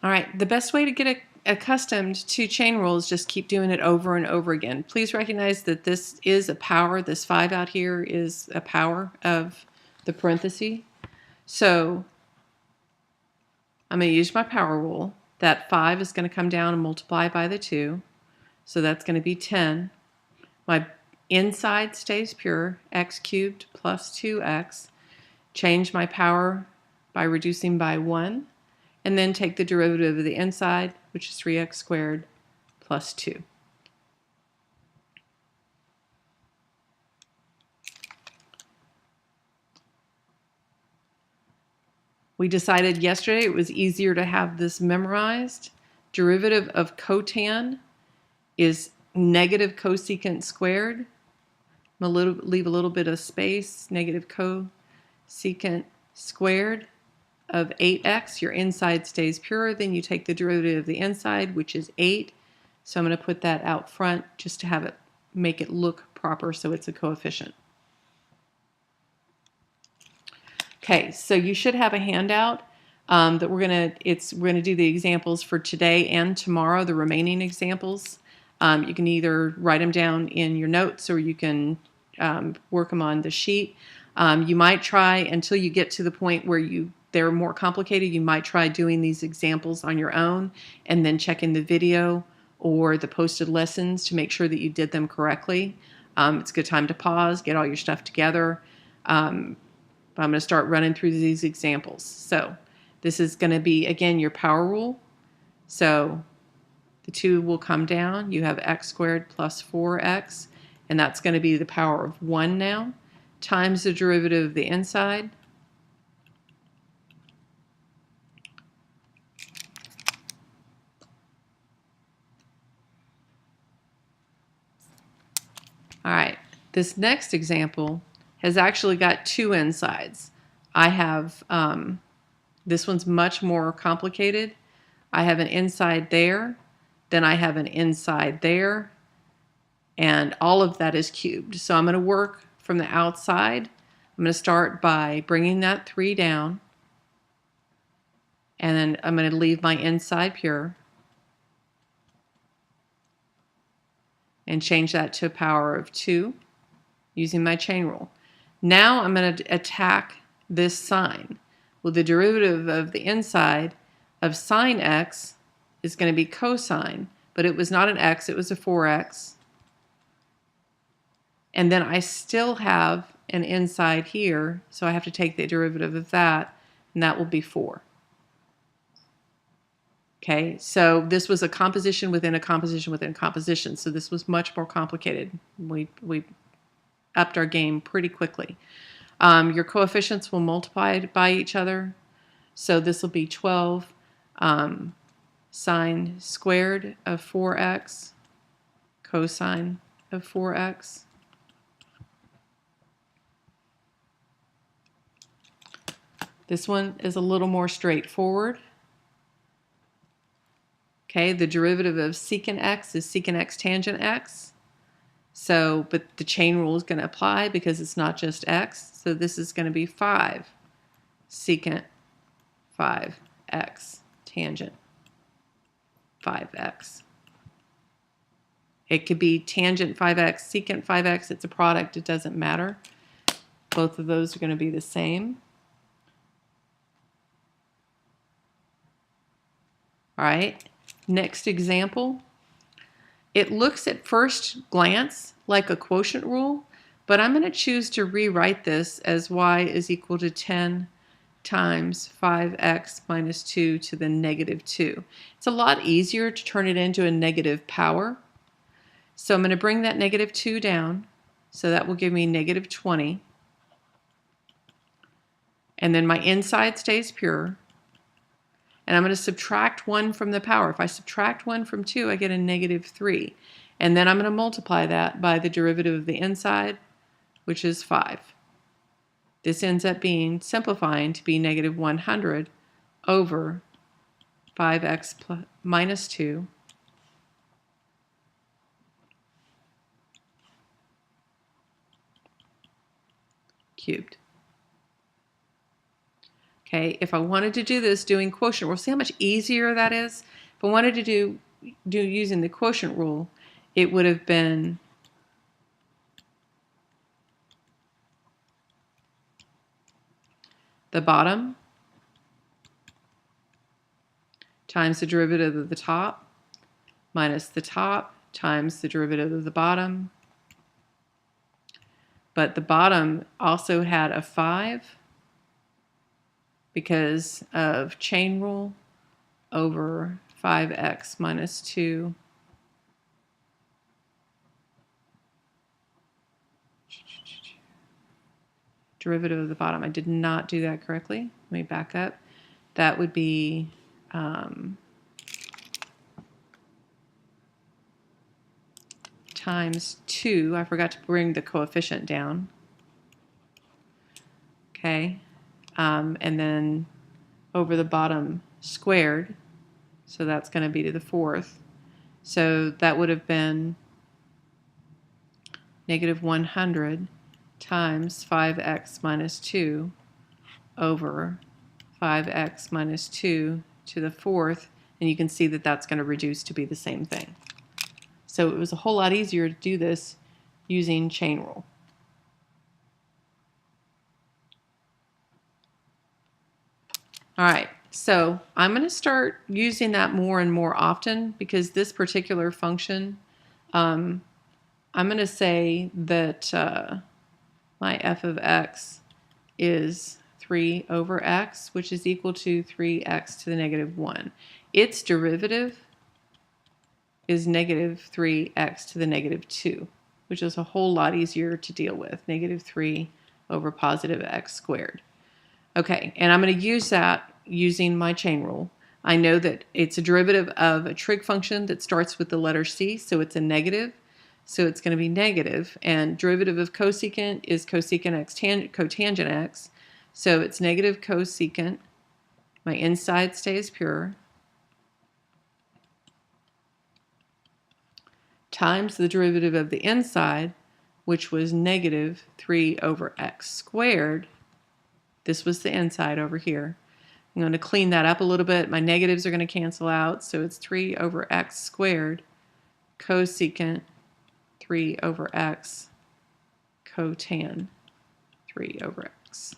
All right, the best way to get accustomed to chain rule is just keep doing it over and over again. Please recognize that this is a power. This 5 out here is a power of the parenthesis. So I'm going to use my power rule. That 5 is going to come down and multiply by the 2. So that's going to be 10. My inside stays pure, x cubed plus 2x. Change my power by reducing by 1. And then take the derivative of the inside, which is 3x squared plus 2. We decided yesterday it was easier to have this memorized. Derivative of cotan is negative cosecant squared. I'm going to leave a little bit of space. Negative cosecant squared of 8x. Your inside stays pure. Then you take the derivative of the inside, which is 8. So I'm going to put that out front just to have it make it look proper so it's a coefficient. Okay, so you should have a handout that we're gonna do the examples for today and tomorrow, the remaining examples. You can either write them down in your notes or you can work them on the sheet. You might try until you get to the point where they're more complicated. You might try doing these examples on your own and then checking the video or the posted lessons to make sure that you did them correctly. It's a good time to pause, get all your stuff together. But I'm going to start running through these examples. So this is going to be, again, your power rule. So the 2 will come down. You have x squared plus 4x, and that's going to be the power of 1 now, times the derivative of the inside. All right, this next example has actually got 2 insides. I have, this one's much more complicated. I have an inside there, then I have an inside there, and all of that is cubed. So I'm going to work from the outside. I'm going to start by bringing that 3 down, and then I'm going to leave my inside pure and change that to a power of 2 using my chain rule. Now I'm going to attack this sign. Well, the derivative of the inside of sine x is going to be cosine, but it was not an x, it was a 4x. And then I still have an inside here, so I have to take the derivative of that, and that will be 4. Okay, so this was a composition within a composition within a composition, so this was much more complicated. We upped our game pretty quickly. Your coefficients will multiply by each other, so this will be 12 sine squared of 4x cosine of 4x. This one is a little more straightforward. Okay, the derivative of secant x is secant x tangent x. So, but the chain rule is going to apply because it's not just x. So this is going to be 5 secant 5x tangent 5x. It could be tangent 5x, secant 5x. It's a product. It doesn't matter. Both of those are going to be the same. All right, next example. It looks at first glance like a quotient rule, but I'm going to choose to rewrite this as y is equal to 10 times 5x minus 2 to the negative 2. It's a lot easier to turn it into a negative power. So I'm going to bring that negative 2 down, so that will give me negative 20. And then my inside stays pure. And I'm going to subtract 1 from the power. If I subtract 1 from 2, I get a negative 3. And then I'm going to multiply that by the derivative of the inside, which is 5. This ends up being, simplifying to be negative 100 over 5x minus 2 cubed. Okay, if I wanted to do this doing quotient rule, see how much easier that is? If I wanted to do using the quotient rule, it would have been the bottom times the derivative of the top minus the top times the derivative of the bottom. But the bottom also had a 5 because of chain rule over 5x minus 2 derivative of the bottom. I did not do that correctly. Let me back up. That would be times 2. I forgot to bring the coefficient down. Okay. And then over the bottom squared. So that's going to be to the 4th. So that would have been negative 100 times 5x minus 2 over 5x minus 2 to the 4th. And you can see that that's going to reduce to be the same thing. So it was a whole lot easier to do this using chain rule. All right, so I'm going to start using that more and more often because this particular function, I'm going to say that my f of x is 3 over x, which is equal to 3x to the negative 1. Its derivative is negative 3x to the negative 2, which is a whole lot easier to deal with, negative 3 over positive x squared. Okay, and I'm going to use that using my chain rule. I know that it's a derivative of a trig function that starts with the letter c, so it's a negative. So it's going to be negative, and derivative of cosecant is cosecant x cotangent x. So it's negative cosecant. My inside stays pure. Times the derivative of the inside, which was negative 3 over x squared. This was the inside over here. I'm going to clean that up a little bit. My negatives are going to cancel out, so it's 3 over x squared cosecant 3 over x cotan 3 over x.